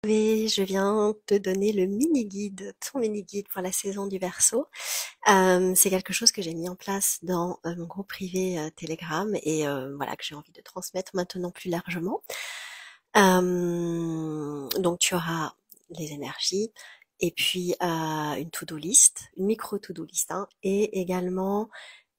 Je viens te donner le mini-guide, ton mini-guide pour la saison du Verseau. C'est quelque chose que j'ai mis en place dans mon groupe privé Telegram et voilà que j'ai envie de transmettre maintenant plus largement. Donc tu auras les énergies et puis une to-do list, une micro to-do list, hein, et également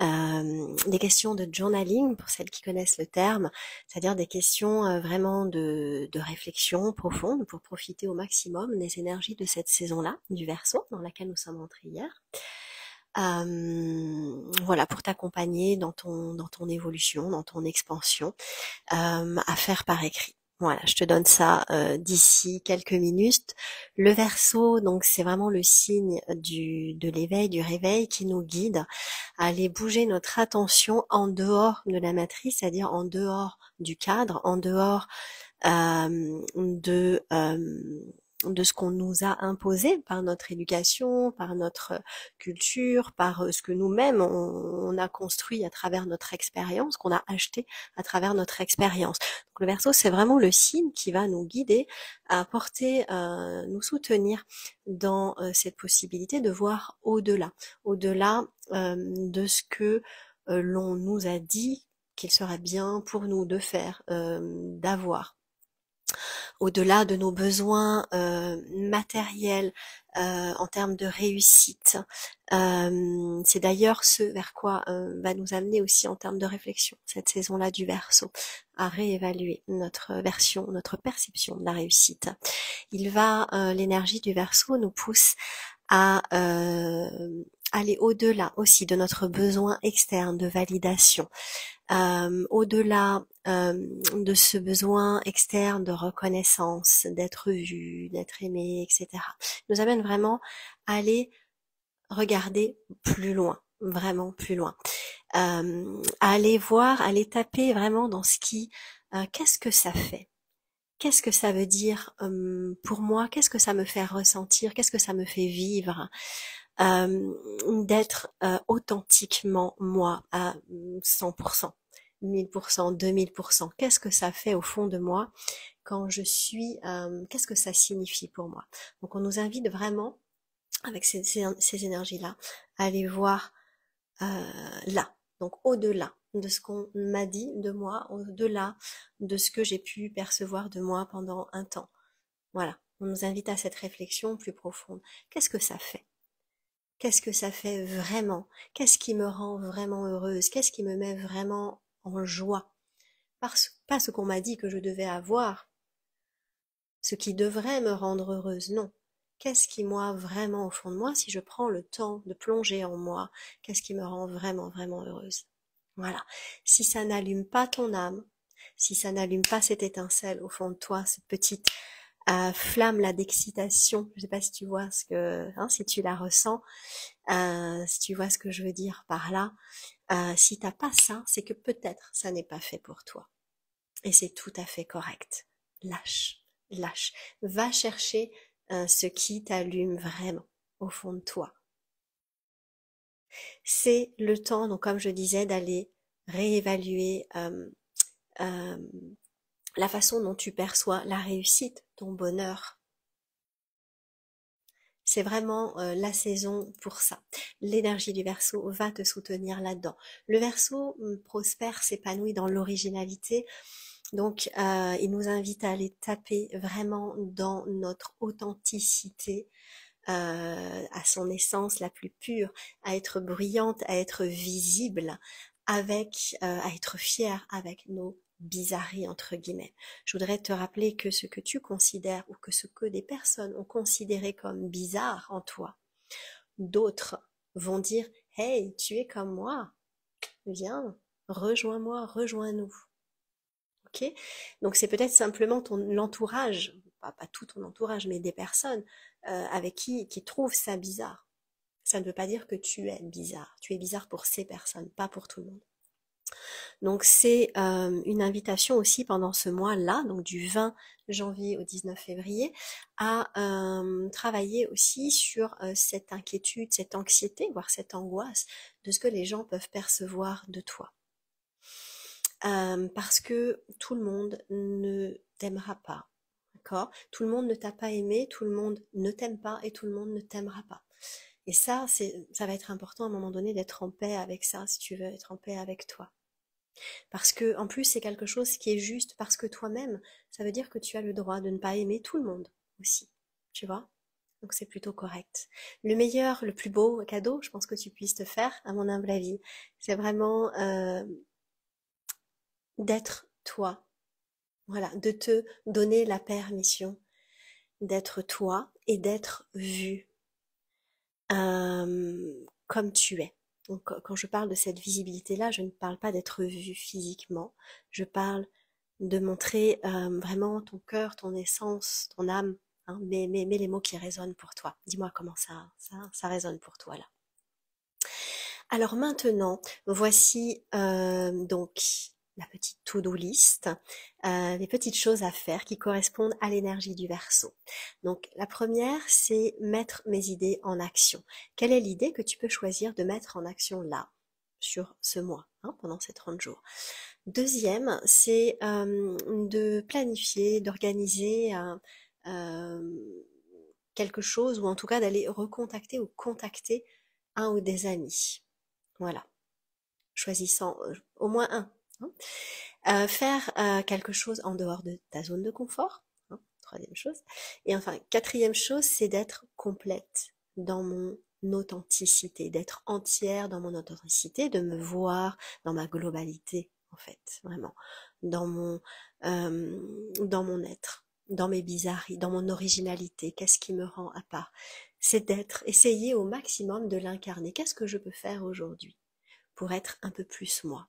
des questions de journaling pour celles qui connaissent le terme, c'est-à-dire des questions vraiment de réflexion profonde pour profiter au maximum des énergies de cette saison-là, du Verseau, dans laquelle nous sommes entrés hier. Voilà, pour t'accompagner dans ton évolution, dans ton expansion, à faire par écrit. Voilà, je te donne ça d'ici quelques minutes. Le Verseau, donc c'est vraiment le signe de l'éveil, du réveil qui nous guide à aller bouger notre attention en dehors de la matrice, c'est-à-dire en dehors du cadre, en dehors de ce qu'on nous a imposé par notre éducation, par notre culture, par ce que nous-mêmes on a construit à travers notre expérience, qu'on a acheté à travers notre expérience. Donc le Verseau, c'est vraiment le signe qui va nous guider à porter, nous soutenir dans cette possibilité de voir au-delà, au-delà de ce que l'on nous a dit qu'il serait bien pour nous de faire, d'avoir au-delà de nos besoins matériels en termes de réussite. C'est d'ailleurs ce vers quoi va nous amener aussi en termes de réflexion cette saison-là du Verseau, à réévaluer notre version, notre perception de la réussite. L'énergie du Verseau nous pousse à aller au-delà aussi de notre besoin externe de validation, au-delà de ce besoin externe de reconnaissance, d'être vu, d'être aimé, etc. Il nous amène vraiment à aller regarder plus loin, vraiment plus loin, à aller voir, à aller taper vraiment dans ce qui, qu'est-ce que ça fait? Qu'est-ce que ça veut dire pour moi? Qu'est-ce que ça me fait ressentir? Qu'est-ce que ça me fait vivre? D'être authentiquement moi à 100%, 1000%, 2000%. Qu'est-ce que ça fait au fond de moi quand je suis, qu'est-ce que ça signifie pour moi? Donc on nous invite vraiment, avec ces énergies-là, à aller voir là, donc au-delà de ce qu'on m'a dit de moi, au-delà de ce que j'ai pu percevoir de moi pendant un temps. Voilà, on nous invite à cette réflexion plus profonde. Qu'est-ce que ça fait? Qu'est-ce que ça fait vraiment? Qu'est-ce qui me rend vraiment heureuse? Qu'est-ce qui me met vraiment en joie? Pas ce qu'on m'a dit que je devais avoir, ce qui devrait me rendre heureuse, non. Qu'est-ce qui, moi, vraiment au fond de moi, si je prends le temps de plonger en moi, qu'est-ce qui me rend vraiment, vraiment heureuse? Voilà. Si ça n'allume pas ton âme, si ça n'allume pas cette étincelle au fond de toi, cette petite flamme là d'excitation, je sais pas si tu vois ce que, hein, si tu la ressens, si tu vois ce que je veux dire par là, si t'as pas ça, c'est que peut-être ça n'est pas fait pour toi. Et c'est tout à fait correct. Lâche, lâche. Va chercher ce qui t'allume vraiment au fond de toi. C'est le temps, donc comme je disais, d'aller réévaluer euh, la façon dont tu perçois la réussite, ton bonheur. C'est vraiment la saison pour ça. L'énergie du Verseau va te soutenir là-dedans. Le Verseau prospère, s'épanouit dans l'originalité. Donc, il nous invite à aller taper vraiment dans notre authenticité, à son essence la plus pure, à être brillante, à être visible, à être fière avec nos bizarreries entre guillemets. Je voudrais te rappeler que ce que tu considères ou que ce que des personnes ont considéré comme bizarre en toi, d'autres vont dire hey, tu es comme moi, viens, rejoins-moi, rejoins-nous. Ok? Donc c'est peut-être simplement l'entourage, pas tout ton entourage, mais des personnes avec qui trouvent ça bizarre. Ça ne veut pas dire que tu es bizarre. Tu es bizarre pour ces personnes, pas pour tout le monde. Donc c'est une invitation aussi pendant ce mois-là, donc du 20 janvier au 19 février, à travailler aussi sur cette inquiétude, cette anxiété, voire cette angoisse de ce que les gens peuvent percevoir de toi. Parce que tout le monde ne t'aimera pas. d'accord? Tout le monde ne t'a pas aimé, tout le monde ne t'aime pas et tout le monde ne t'aimera pas. Et ça, ça va être important à un moment donné d'être en paix avec ça, si tu veux être en paix avec toi. Parce que, en plus, c'est quelque chose qui est juste parce que toi-même, ça veut dire que tu as le droit de ne pas aimer tout le monde aussi. Tu vois? Donc c'est plutôt correct. Le meilleur, le plus beau cadeau, je pense que tu puisses te faire, à mon humble avis, c'est vraiment d'être toi. Voilà, de te donner la permission d'être toi et d'être vu comme tu es. Donc quand je parle de cette visibilité-là, je ne parle pas d'être vu physiquement, je parle de montrer vraiment ton cœur, ton essence, ton âme, hein, mais les mots qui résonnent pour toi. Dis-moi comment ça résonne pour toi là. Alors maintenant, voici donc la petite to-do list, les petites choses à faire qui correspondent à l'énergie du Verseau. Donc la première, c'est mettre mes idées en action. Quelle est l'idée que tu peux choisir de mettre en action là, sur ce mois, hein, pendant ces 30 jours? Deuxième, c'est de planifier, d'organiser quelque chose, ou en tout cas d'aller recontacter ou contacter un ou des amis. Voilà, choisissant au moins un. Hein. Faire quelque chose en dehors de ta zone de confort. Hein, troisième chose. Et enfin, quatrième chose, c'est d'être complète dans mon authenticité, d'être entière dans mon authenticité, de me voir dans ma globalité, en fait, vraiment, dans mon être, dans mes bizarreries, dans mon originalité, qu'est-ce qui me rend à part. C'est d'être, essayer au maximum de l'incarner. Qu'est-ce que je peux faire aujourd'hui pour être un peu plus moi?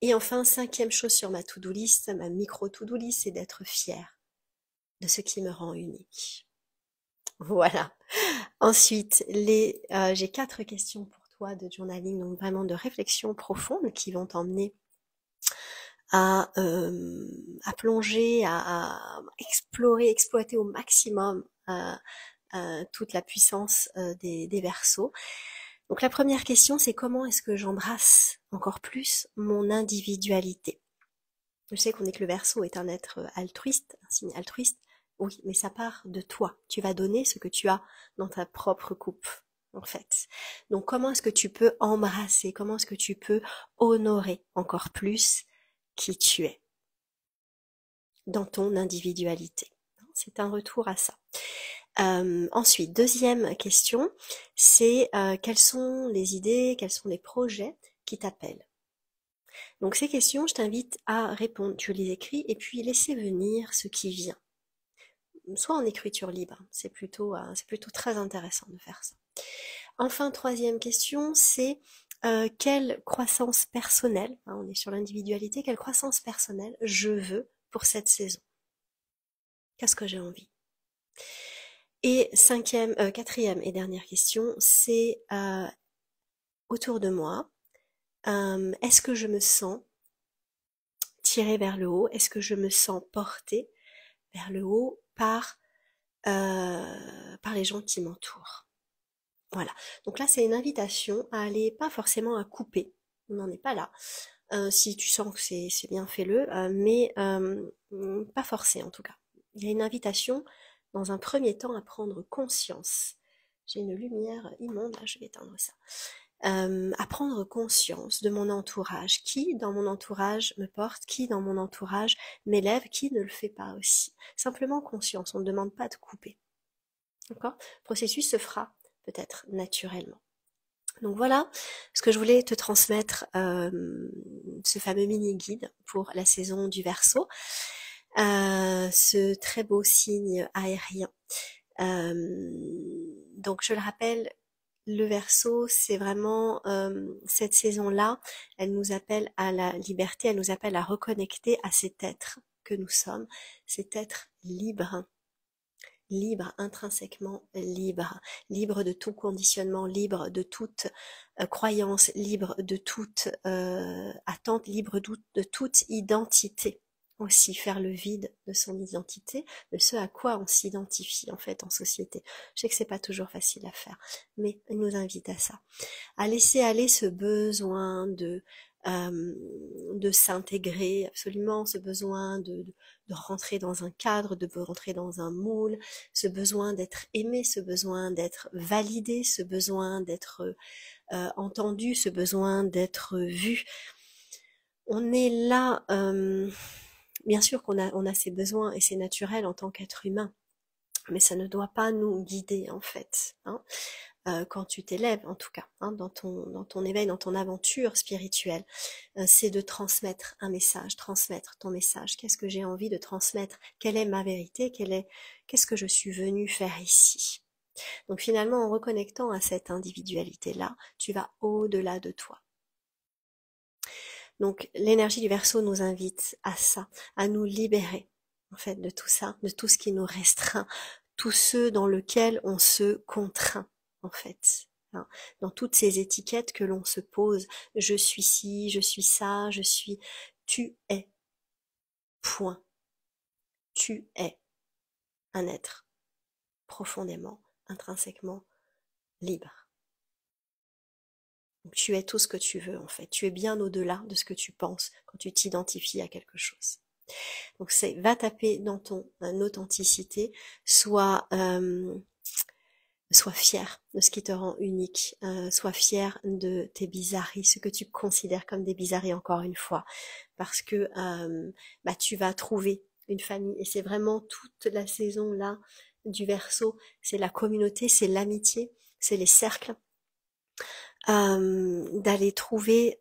Et enfin, cinquième chose sur ma to-do list, ma micro to-do list, c'est d'être fière de ce qui me rend unique. Voilà. Ensuite, j'ai 4 questions pour toi de journaling, donc vraiment de réflexion profonde qui vont t'emmener à plonger, à explorer, exploiter au maximum toute la puissance des Verseaux. Donc la première question, c'est comment est-ce que j'embrasse encore plus mon individualité? Je sais qu'on est que le Verseau est un être altruiste, un signe altruiste. Oui, mais ça part de toi. Tu vas donner ce que tu as dans ta propre coupe, en fait. Donc comment est-ce que tu peux embrasser, comment est-ce que tu peux honorer encore plus qui tu es dans ton individualité? C'est un retour à ça. Ensuite, deuxième question, c'est quelles sont les idées, quels sont les projets qui t'appellent? Donc ces questions, je t'invite à répondre. Tu les écris et puis laisser venir ce qui vient. Soit en écriture libre, c'est plutôt très intéressant de faire ça. Enfin, troisième question, c'est quelle croissance personnelle, hein, on est sur l'individualité, quelle croissance personnelle je veux pour cette saison? Qu'est-ce que j'ai envie? Et quatrième et dernière question, c'est autour de moi, est-ce que je me sens tirée vers le haut? Est-ce que je me sens portée vers le haut par les gens qui m'entourent? Voilà. Donc là, c'est une invitation à aller, pas forcément à couper. On n'en est pas là. Si tu sens que c'est bien, fais-le, mais pas forcé en tout cas. Il y a une invitation, dans un premier temps, à prendre conscience. J'ai une lumière immonde, là, je vais éteindre ça. À prendre conscience de mon entourage. Qui dans mon entourage me porte, qui dans mon entourage m'élève, qui ne le fait pas aussi. Simplement conscience, on ne demande pas de couper. D'accord? Le processus se fera peut-être naturellement. Donc voilà ce que je voulais te transmettre, ce fameux mini-guide pour la saison du Verseau, ce très beau signe aérien. Donc je le rappelle, le Verseau, c'est vraiment cette saison-là, elle nous appelle à la liberté, elle nous appelle à reconnecter à cet être que nous sommes, cet être libre, intrinsèquement libre, libre de tout conditionnement, libre de toute croyance, libre de toute attente, libre de toute identité. Aussi faire le vide de son identité, de ce à quoi on s'identifie en fait en société. Je sais que c'est pas toujours facile à faire, mais il nous invite à ça, à laisser aller ce besoin de s'intégrer absolument, ce besoin de rentrer dans un cadre, de rentrer dans un moule, ce besoin d'être aimé, ce besoin d'être validé, ce besoin d'être entendu, ce besoin d'être vu. On est là, bien sûr on a ces besoins et c'est naturel en tant qu'être humain, mais ça ne doit pas nous guider en fait. Hein. Quand tu t'élèves en tout cas, hein, dans ton éveil, dans ton aventure spirituelle, c'est de transmettre un message, transmettre ton message. Qu'est-ce que j'ai envie de transmettre? Quelle est ma vérité? Qu'est-ce que je suis venue faire ici? Donc finalement, en reconnectant à cette individualité-là, tu vas au-delà de toi. Donc l'énergie du Verseau nous invite à ça, à nous libérer en fait de tout ça, de tout ce qui nous restreint, tout ce dans lequel on se contraint en fait. Hein, dans toutes ces étiquettes que l'on se pose, je suis ci, je suis ça, je suis, tu es, point. Tu es un être profondément, intrinsèquement libre. Donc, tu es tout ce que tu veux en fait. Tu es bien au-delà de ce que tu penses quand tu t'identifies à quelque chose. Donc c'est va taper dans ton authenticité, sois fier de ce qui te rend unique, sois fier de tes bizarreries, ce que tu considères comme des bizarreries encore une fois, parce que tu vas trouver une famille et c'est vraiment toute la saison là du Verseau, c'est la communauté, c'est l'amitié, c'est les cercles, d'aller trouver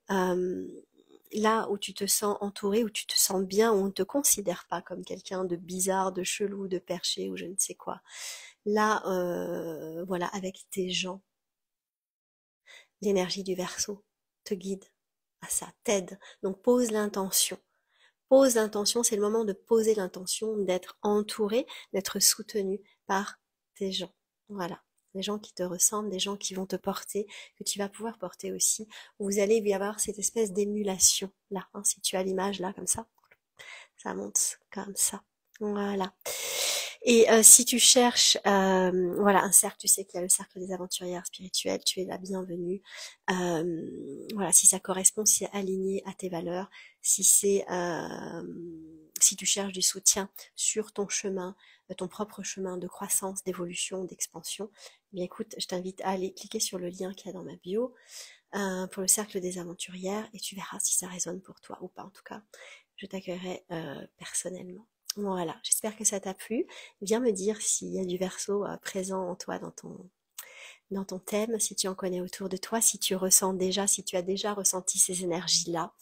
là où tu te sens entouré, où tu te sens bien, où on ne te considère pas comme quelqu'un de bizarre, de chelou, de perché ou je ne sais quoi. Là, voilà, avec tes gens, l'énergie du Verseau te guide à ça, t'aide. Donc pose l'intention. Pose l'intention, c'est le moment de poser l'intention d'être entouré, d'être soutenu par tes gens. Voilà. Des gens qui te ressemblent, des gens qui vont te porter, que tu vas pouvoir porter aussi. Vous allez y avoir cette espèce d'émulation là, hein, si tu as l'image là comme ça monte comme ça. Voilà. Et si tu cherches, voilà, un cercle, tu sais qu'il y a le cercle des aventurières spirituelles, tu es la bienvenue. Voilà, si ça correspond, si c'est aligné à tes valeurs, si c'est, si tu cherches du soutien sur ton chemin, ton propre chemin de croissance, d'évolution, d'expansion, eh bien écoute, je t'invite à aller cliquer sur le lien qu'il y a dans ma bio pour le cercle des aventurières et tu verras si ça résonne pour toi ou pas. En tout cas, je t'accueillerai personnellement. Voilà, j'espère que ça t'a plu. Viens me dire s'il y a du Verseau présent en toi dans ton thème, si tu en connais autour de toi, si tu ressens déjà, si tu as déjà ressenti ces énergies-là,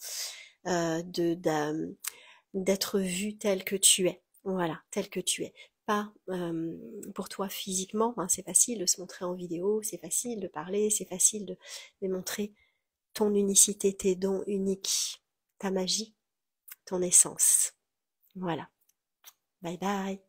d'être vu tel que tu es. Voilà, tel que tu es. Pas pour toi physiquement, hein, c'est facile de se montrer en vidéo, c'est facile de parler, c'est facile de montrer ton unicité, tes dons uniques, ta magie, ton essence. Voilà. Bye bye.